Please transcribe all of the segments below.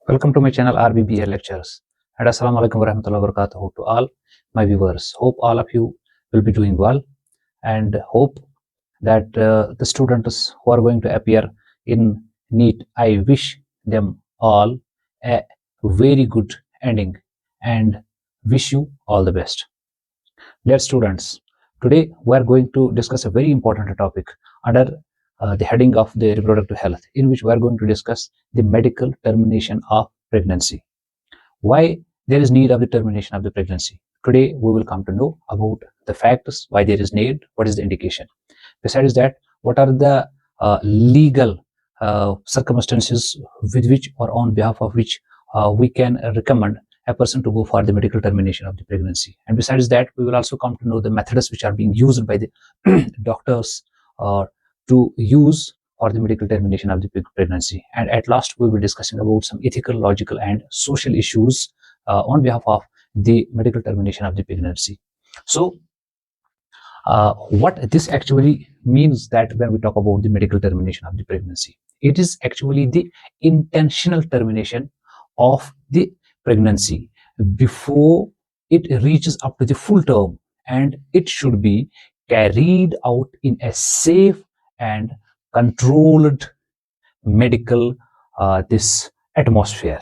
Welcome to my channel RBBA Lectures and Assalamu alaikum warahmatullahi wabarakatuh to all my viewers. Hope all of you will be doing well and hope that the students who are going to appear in NEET, I wish them all a very good ending and wish you all the best. Dear students, today we are going to discuss a very important topic under the heading of the reproductive health, in which we are going to discuss the medical termination of pregnancy. Why there is need of the termination of the pregnancy. Today we will come to know about the factors, why there is need, what is the indication. Besides that, what are the legal circumstances with which or on behalf of which we can recommend a person to go for the medical termination of the pregnancy. And besides that, we will also come to know the methods which are being used by the doctors to use for the medical termination of the pregnancy. And at last, we will be discussing about some ethical, logical, and social issues on behalf of the medical termination of the pregnancy. So, what this actually means that when we talk about the medical termination of the pregnancy, it is actually the intentional termination of the pregnancy before it reaches up to the full term, and it should be carried out in a safe and controlled medical this atmosphere.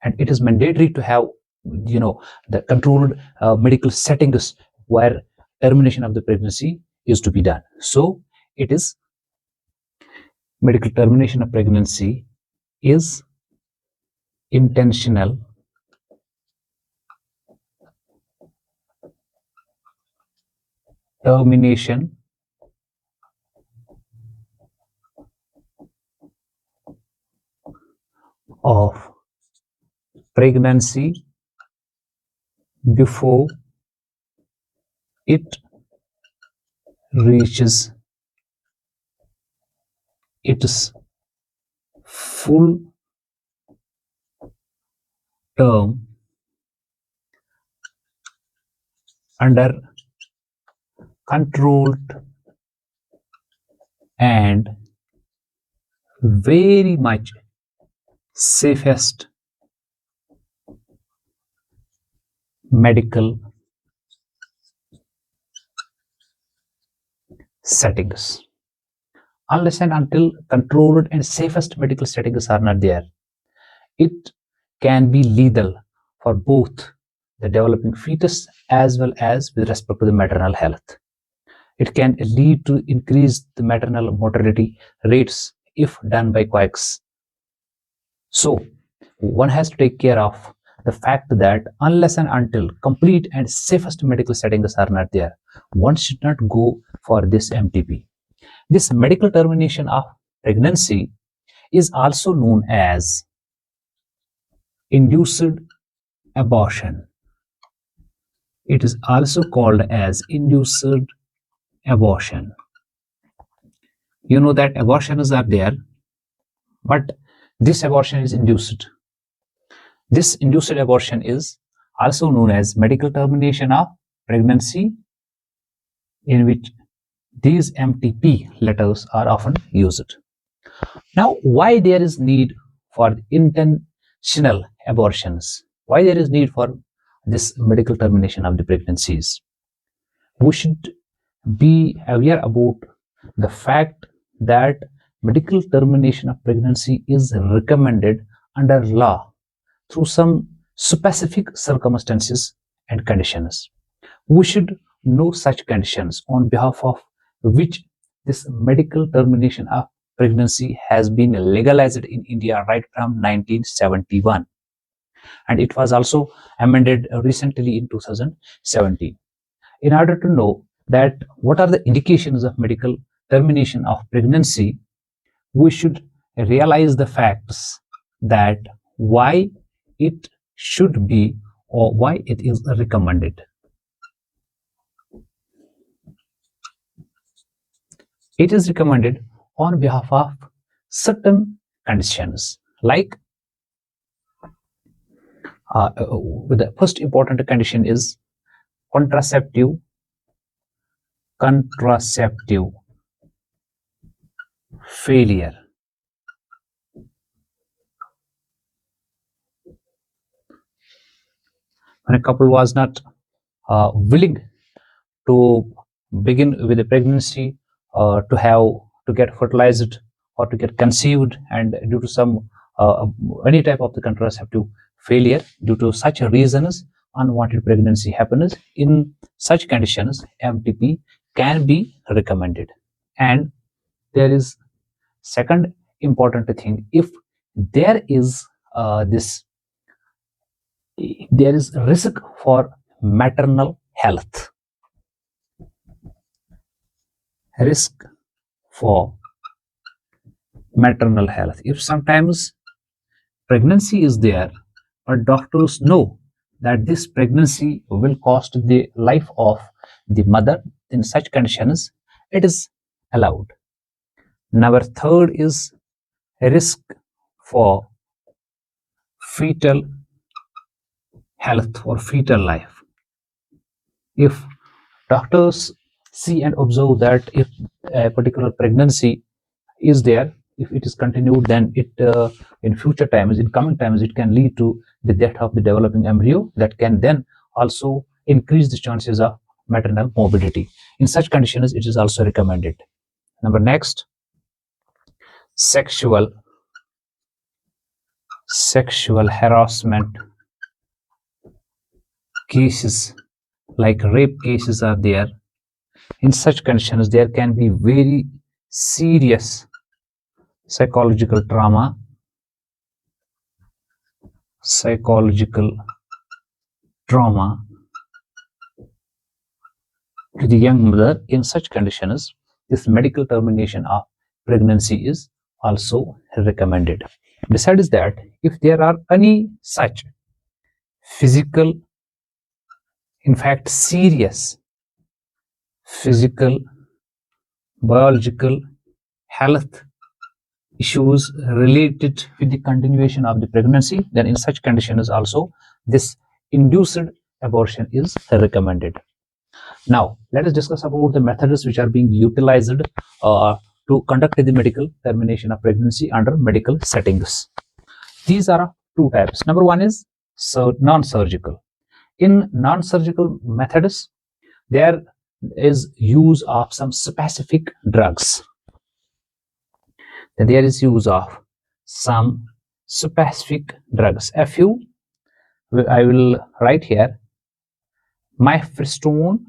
And it is mandatory to have the controlled medical settings where termination of the pregnancy is to be done. So it is medical termination of pregnancy is intentional termination of pregnancy before it reaches its full term under controlled and very much safest medical settings. Unless and until controlled and safest medical settings are not there, it can be lethal for both the developing fetus as well as with respect to the maternal health. It can lead to increase the maternal mortality rates if done by quacks. So one has to take care of the fact that unless and until complete and safest medical settings are not there, one should not go for this MTP. This medical termination of pregnancy is also known as induced abortion. It is also called as induced abortion. You know that abortions are there, but this abortion is induced. This induced abortion is also known as medical termination of pregnancy, in which these MTP letters are often used. Now, why there is need for intentional abortions? Why there is need for this medical termination of the pregnancies? We should be aware about the fact that medical termination of pregnancy is recommended under law through some specific circumstances and conditions. We should know such conditions on behalf of which this medical termination of pregnancy has been legalized in India right from 1971. And it was also amended recently in 2017. In order to know that what are the indications of medical termination of pregnancy, we should realize the facts that why it should be or why it is recommended. It is recommended on behalf of certain conditions, like the first important condition is contraceptive failure. when a couple was not willing to begin with a pregnancy, to get fertilized or to get conceived, and due to some any type of the contraceptive failure, due to such reasons, unwanted pregnancy happens. In such conditions, MTP can be recommended. And there is second important thing: if there is this there is risk for maternal health, risk for maternal health. If sometimes pregnancy is there, but doctors know that this pregnancy will cost the life of the mother, in such conditions, it is allowed. Number third is risk for fetal health or fetal life. If doctors see and observe that if a particular pregnancy is there, if it is continued, then it in future times, in coming times, it can lead to the death of the developing embryo, that can then also increase the chances of maternal morbidity. In such conditions, it is also recommended. Number next, sexual harassment cases, like rape cases are there. In such conditions, there can be very serious psychological trauma to the young mother. In such conditions, this medical termination of pregnancy is also recommended. Besides that, if there are any such physical, in fact serious physical, biological health issues related with the continuation of the pregnancy, then in such conditions also this induced abortion is recommended. Now, let us discuss about the methods which are being utilized to conduct the medical termination of pregnancy under medical settings. These are two types. Number one is non-surgical. In non-surgical methods, there is use of some specific drugs. There is use of some specific drugs. A few I will write here: mifepristone.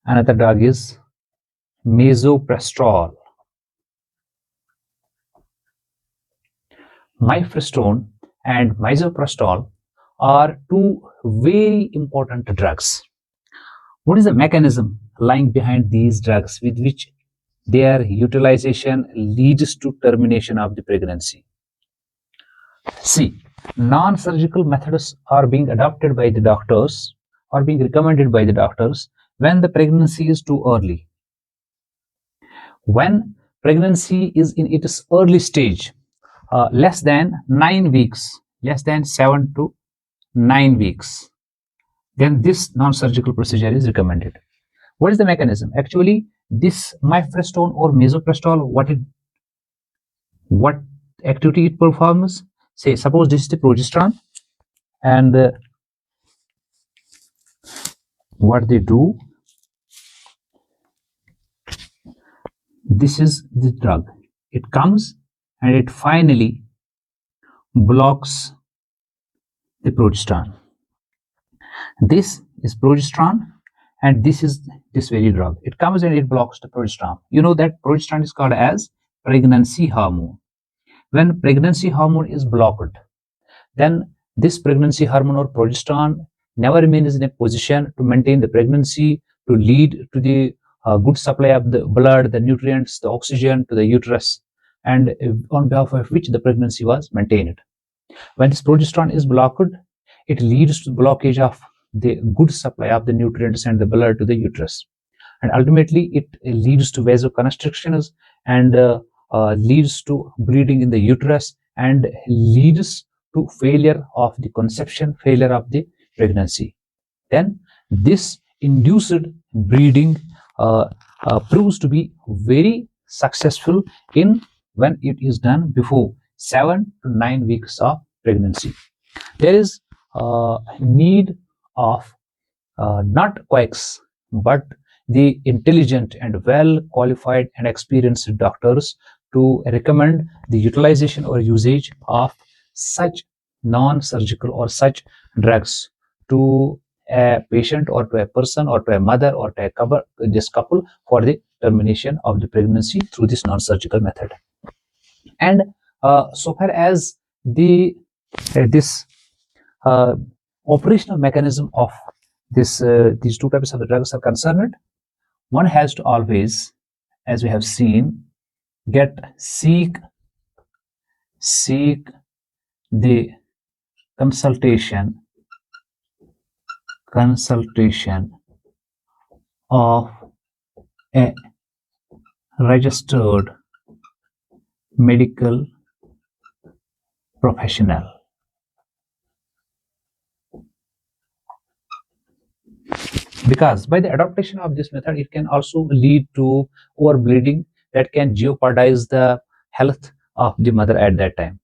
Another drug is misoprostol. Mifepristone and misoprostol are two very important drugs. What is the mechanism lying behind these drugs with which their utilization leads to termination of the pregnancy? See, non-surgical methods are being adopted by the doctors, or being recommended by the doctors, when the pregnancy is too early. When pregnancy is in its early stage, less than 9 weeks, less than 7 to 9 weeks, then this non-surgical procedure is recommended. What is the mechanism? Actually, this mifepristone or misoprostol, what activity it performs? Say, suppose this is the progesterone, and what they do, this is the drug. It comes and it finally blocks the progesterone. This is progesterone, and this is this very drug. It comes and it blocks the progesterone. You know that progesterone is called as pregnancy hormone. When pregnancy hormone is blocked, then this pregnancy hormone or progesterone never remains in a position to maintain the pregnancy, to lead to the good supply of the blood, the nutrients, the oxygen to the uterus, and on behalf of which the pregnancy was maintained. When this progesterone is blocked, it leads to blockage of the good supply of the nutrients and the blood to the uterus, and ultimately it leads to vasoconstrictions, and leads to bleeding in the uterus, and leads to failure of the conception, failure of the pregnancy. Then this induced bleeding proves to be very successful in when it is done before 7 to 9 weeks of pregnancy. There is need of not quacks, but the intelligent and well qualified and experienced doctors to recommend the utilization or usage of such non-surgical or such drugs to a patient or to a person or to a mother or to this couple for the termination of the pregnancy through this non-surgical method. And so far as the this operational mechanism of these two types of the drugs are concerned, one has to always, as we have seen, seek the consultation of a registered medical professional. Because by the adaptation of this method, it can also lead to overbleeding that can jeopardize the health of the mother at that time,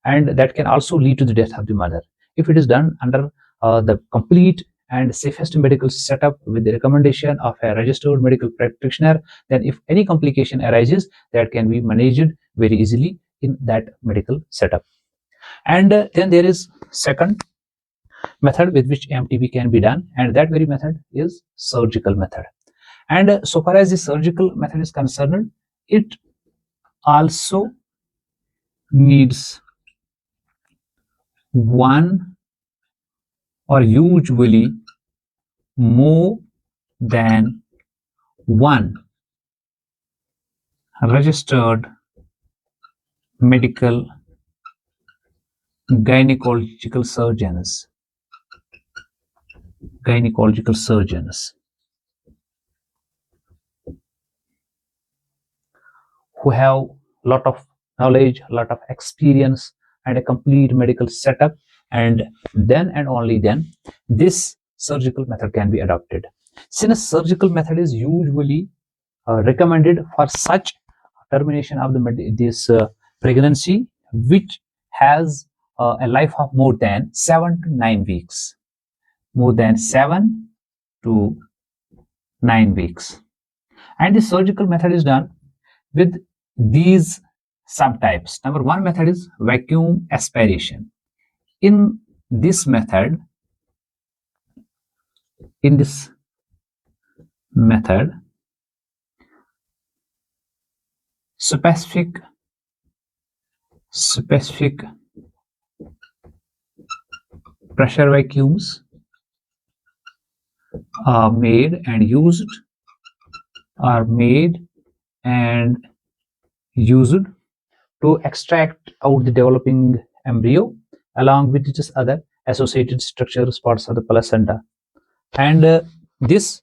and that can also lead to the death of the mother. If it is done under the complete and safest medical setup with the recommendation of a registered medical practitioner, then if any complication arises, that can be managed very easily in that medical setup. And then there is second method with which MTP can be done, and that very method is surgical method. And so far as the surgical method is concerned, it also needs one or usually more than one registered medical gynecological surgeons who have a lot of knowledge, a lot of experience, and a complete medical setup, and then and only then this surgical method can be adopted. Since surgical method is usually recommended for such termination of this pregnancy which has a life of more than 7 to 9 weeks. More than 7 to 9 weeks. And the surgical method is done with these subtypes. Number one method is vacuum aspiration. In this method, specific pressure vacuums are made and used to extract out the developing embryo along with just other associated structures, parts of the placenta. And this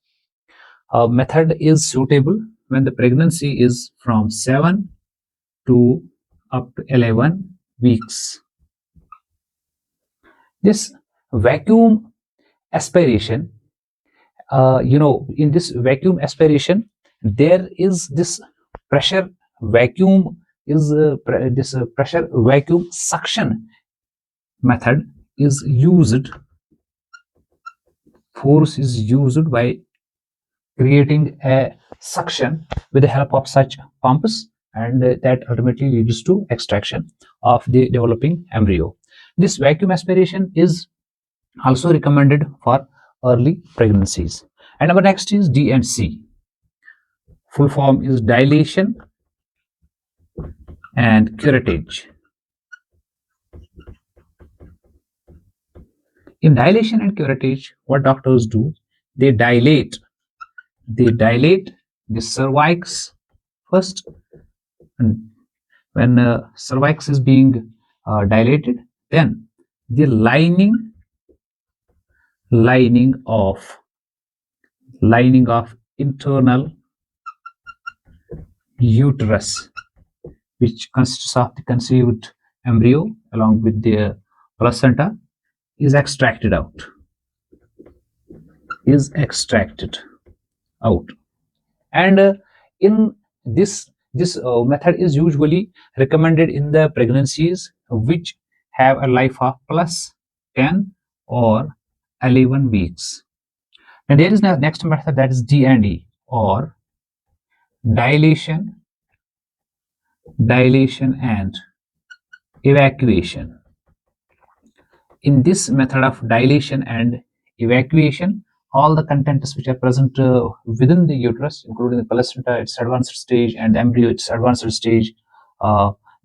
method is suitable when the pregnancy is from 7 to up to 11 weeks. This vacuum aspiration, in this vacuum aspiration, there is this pressure vacuum pressure vacuum suction method is used. Force is used by creating a suction with the help of such pumps, and that ultimately leads to extraction of the developing embryo. This vacuum aspiration is also recommended for early pregnancies. And our next is D&C. Full form is dilation and curettage. In dilation and curettage, what doctors do, they dilate the cervix first. And when cervix is being dilated, then the lining of internal uterus, which consists of the conceived embryo along with the placenta, is extracted out. And in this method is usually recommended in the pregnancies which have a life of plus 10 or 11 weeks. And there is the next method, that is D&E, or dilation and evacuation. In this method of dilation and evacuation, all the contents which are present within the uterus, including the placenta, its advanced stage, and the embryo, its advanced stage,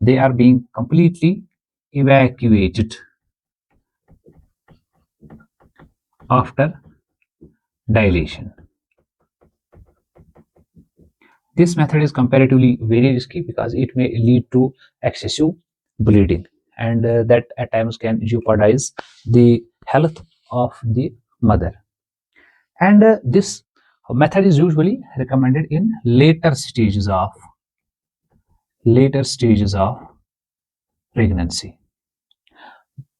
they are being completely evacuated after dilation. This method is comparatively very risky because it may lead to excessive bleeding, and that at times can jeopardize the health of the mother. And this method is usually recommended in later stages of pregnancy.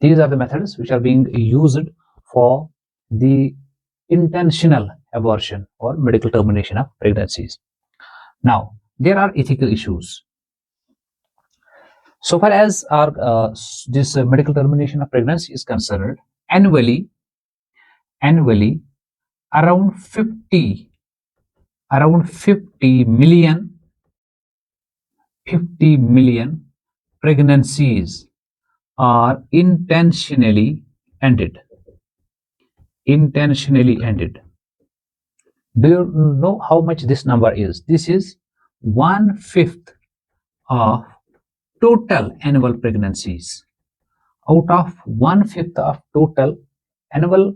These are the methods which are being used for the intentional abortion or medical termination of pregnancies. Now, there are ethical issues. So far as our this medical termination of pregnancy is concerned, annually around 50 million pregnancies are intentionally ended. Do you know how much this number is? This is 1/5 of total annual pregnancies. Out of 1/5 of total annual,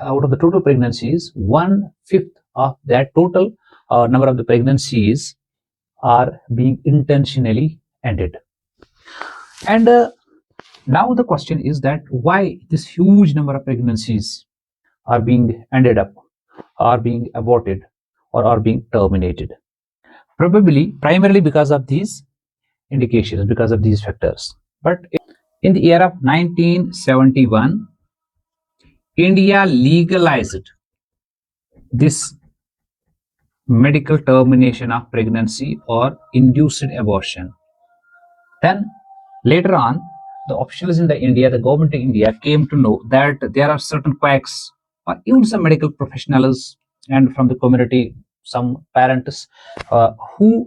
out of the total pregnancies, 1/5 of that total number of the pregnancies are being intentionally ended. And now the question is that why this huge number of pregnancies are being ended up, are being aborted, or are being terminated? Primarily because of these indications, because of these factors. But in the year of 1971, India legalized this medical termination of pregnancy or induced abortion. Then later on, the officials in the government of India came to know that there are certain quacks or even some medical professionals and from the community, some parents who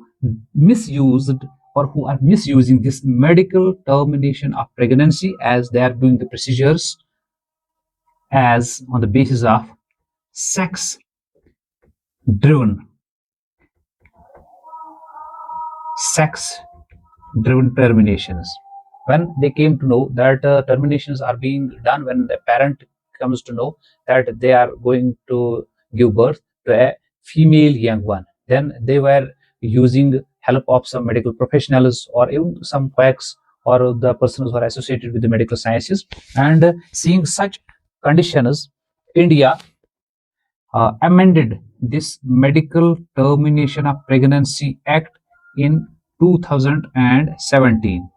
misused or who are misusing this medical termination of pregnancy, as they are doing the procedures as on the basis of sex driven terminations. When they came to know that terminations are being done when the parent comes to know that they are going to give birth to a female young one, then they were using help of some medical professionals or even some quacks or the persons who are associated with the medical sciences. And seeing such conditions, India amended this Medical Termination of Pregnancy Act in 2017,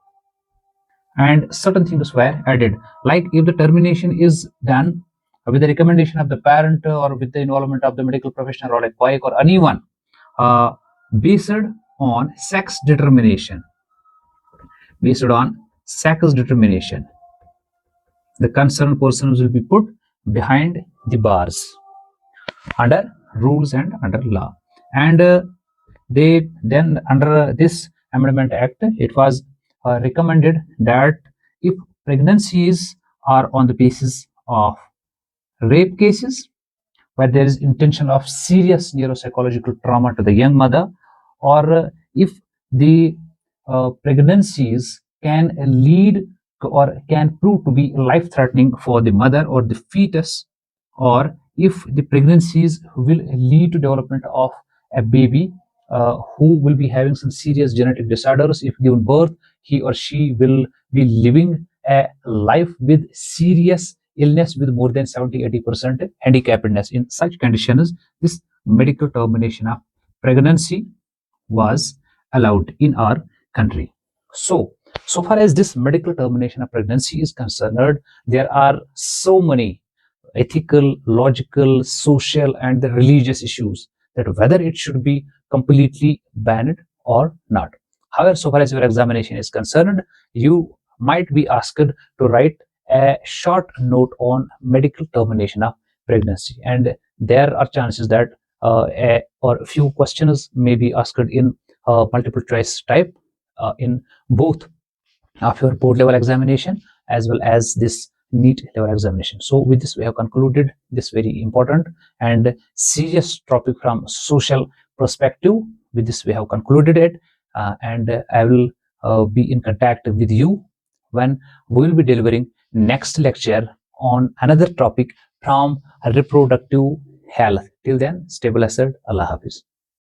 and certain things were added, like if the termination is done with the recommendation of the parent or with the involvement of the medical professional or a quack or anyone based on sex determination, the concerned persons will be put behind the bars under rules and under law. And they then, under this amendment act, it was recommended that if pregnancies are on the basis of rape cases where there is intention of serious neuropsychological trauma to the young mother, or if the pregnancies can lead or can prove to be life-threatening for the mother or the fetus, or if the pregnancies will lead to development of a baby who will be having some serious genetic disorders. If given birth, he or she will be living a life with serious illness with more than 70-80% handicappedness. In such conditions, this medical termination of pregnancy was allowed in our country. So far as this medical termination of pregnancy is concerned, there are so many ethical, logical, social, and the religious issues that whether it should be completely banned or not. However, so far as your examination is concerned, you might be asked to write a short note on medical termination of pregnancy, and there are chances that or a few questions may be asked in multiple choice type in both of your board level examination as well as this NEET level examination. So with this, we have concluded this very important and serious topic from social perspective. With this, we have concluded it, and I will be in contact with you when we will be delivering next lecture on another topic from reproductive health. Till then, stay blessed. Allah Hafiz.